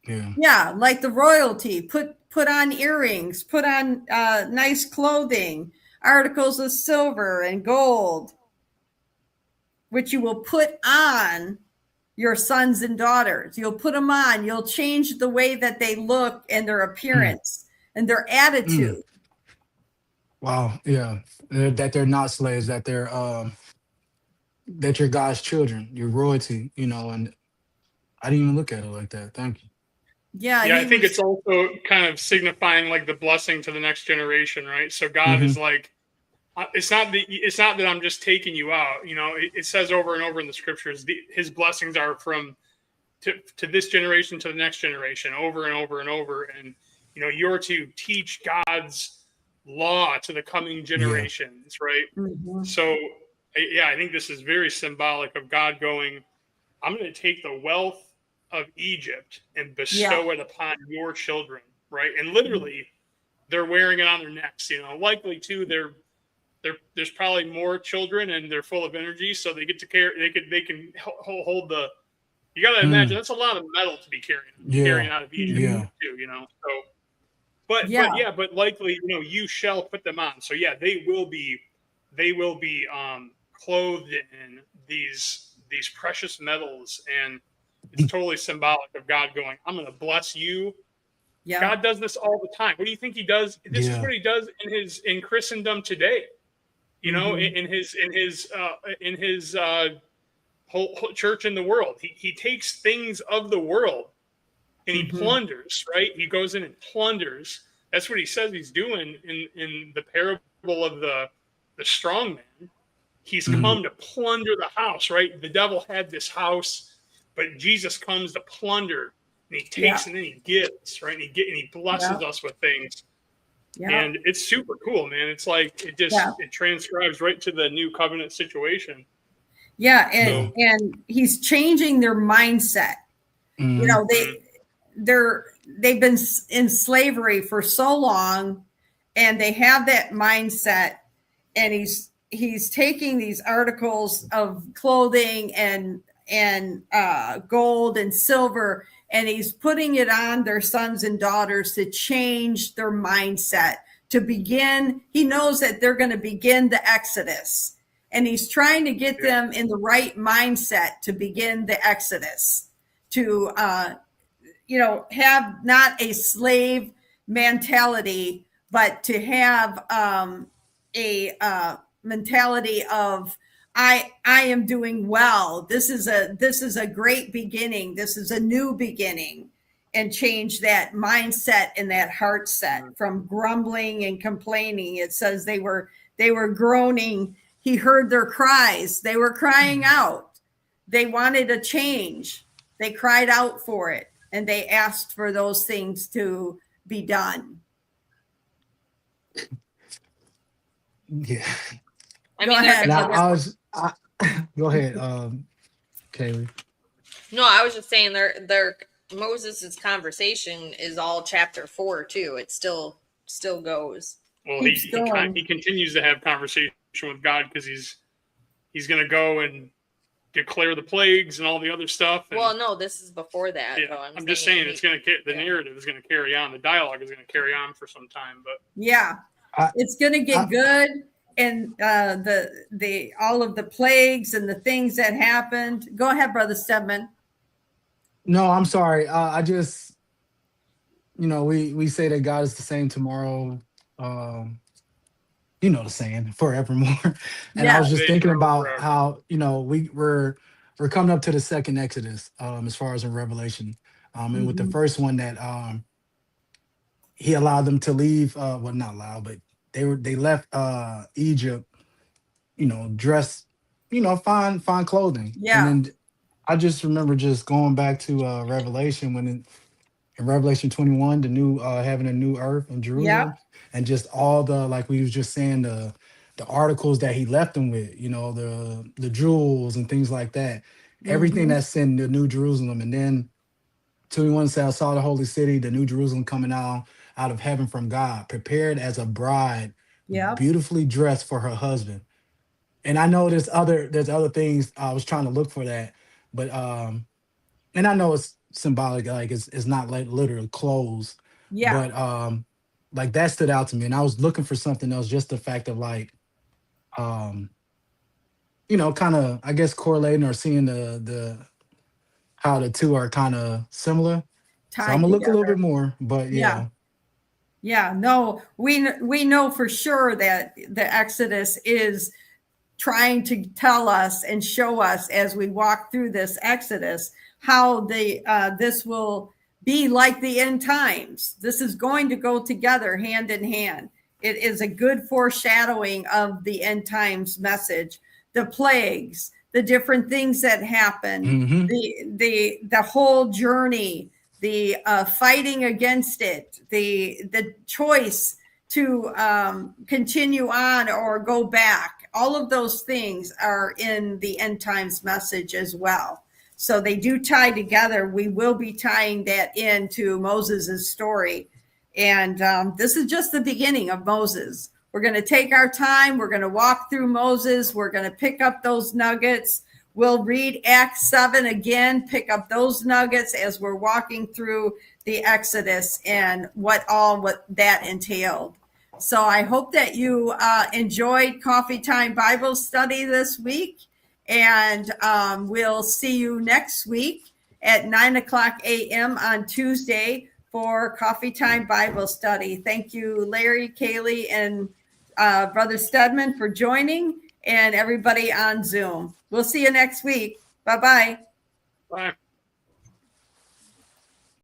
Speaker 4: Royalty.
Speaker 1: like the royalty. Put on earrings, put on nice clothing, articles of silver and gold, which you will put on your sons and daughters. You'll put them on. You'll change the way that they look and their appearance and their attitude.
Speaker 4: Wow. Yeah. That they're not slaves. That they're that you're God's children. You're royalty. You know. And I didn't even look at it like that. Thank you.
Speaker 1: Yeah.
Speaker 3: I think it's also kind of signifying like the blessing to the next generation, right? So God is like, it's not that I'm just taking you out. You know, it says over and over in the scriptures, his blessings are from to this generation to the next generation, over and over and over. And you know, you're to teach God's law to the coming generations, right?
Speaker 1: Mhm.
Speaker 3: So I think this is very symbolic of God going, I'm going to take the wealth of Egypt and bestow it upon your children, right? And literally, they're wearing it on their necks. You know, likely too, there's probably more children and they're full of energy, so they get to carry. They can hold the. You got to imagine that's a lot of metal to be carrying out of Egypt too. You know, so. But likely, you know, you shall put them on. So yeah, they will be clothed in these precious metals, and it's totally symbolic of God going, I'm going to bless you. Yeah. God does this all the time. What do you think he does? This is what he does in Christendom today. You know, in his whole church in the world. He takes things of the world and he plunders, right? He goes in and plunders. That's what he says he's doing in the parable of the strong man. He's come to plunder the house, right? The devil had this house, but Jesus comes to plunder, and he takes and then he gives, right? And he blesses us with things. Yeah. And it's super cool, man. It's like it transcribes right to the new covenant situation.
Speaker 1: Yeah, and he's changing their mindset. You know, they've been in slavery for so long, and they have that mindset, and he's taking these articles of clothing and gold and silver, and he's putting it on their sons and daughters to change their mindset, to begin. He knows that they're going to begin the Exodus, and he's trying to get them in the right mindset to begin the Exodus, to have not a slave mentality, but to have a mentality of I am doing well. This is a great beginning. This is a new beginning, and change that mindset and that heart set from grumbling and complaining. It says they were groaning. He heard their cries. They were crying out. They wanted a change. They cried out for it, and they asked for those things to be done.
Speaker 4: Yeah.
Speaker 1: Go ahead.
Speaker 4: Now, go ahead, Kaylee.
Speaker 2: No, I was just saying their Moses' conversation is all chapter 4 too. It still goes.
Speaker 3: Well, he continues to have conversations with God because he's going to go and declare the plagues and all the other stuff. And,
Speaker 2: Well, no, this is before that.
Speaker 3: yeah,
Speaker 2: Though.
Speaker 3: I'm just saying it's going to the narrative is going to carry on. The dialogue is going to carry on for some time. But
Speaker 1: Yeah,
Speaker 4: I-
Speaker 1: it's going to get good. And the all of the plagues and the things that happened. Go ahead, Brother Stedman.
Speaker 4: No, I'm sorry. I just, we say that God is the same tomorrow. You know the saying, forevermore. And I was just
Speaker 3: Today,
Speaker 4: thinking
Speaker 3: tomorrow,
Speaker 4: about
Speaker 3: forever.
Speaker 4: how we're coming up to the second Exodus, as far as in Revelation, and with the first one that he allowed them to leave. Well, not allowed, but they left Egypt, dressed, fine clothing.
Speaker 1: Yeah.
Speaker 4: And then I just remember just going back to Revelation when in Revelation 21, the new having a new earth in Jerusalem, and just all the, like we was just saying, the articles that he left them with, the jewels and things like that, everything that's in the New Jerusalem. And then 21 says, I saw the holy city, the New Jerusalem, coming out of heaven from God, prepared as a bride, beautifully dressed for her husband. And I know there's other things. I was trying to look for that, but and I know it's symbolic, like it's not like literal clothes, but like that stood out to me. And I was looking for something else, just the fact of like kind of, I guess, correlating or seeing the how the two are kind of similar. So I'm gonna look a little bit more, but yeah.
Speaker 1: Yeah, no, we know for sure that the Exodus is trying to tell us and show us as we walk through this Exodus how this will be like the end times. This is going to go together hand in hand. It is a good foreshadowing of the end times message, the plagues, the different things that happen, the whole journey, the fighting against it, the choice to continue on or go back. All of those things are in the end times message as well. So they do tie together. We will be tying that into Moses's story. And this is just the beginning of Moses. We're going to take our time. We're going to walk through Moses. We're going to pick up those nuggets. We'll read Acts 7 again, pick up those nuggets as we're walking through the Exodus and what that entailed. So I hope that you enjoyed Coffee Time Bible Study this week. And we'll see you next week at 9:00 a.m. on Tuesday for Coffee Time Bible Study. Thank you, Larry, Kaylee, and Brother Stedman for joining, and everybody on Zoom. We'll see you next week. Bye-bye.
Speaker 3: Bye.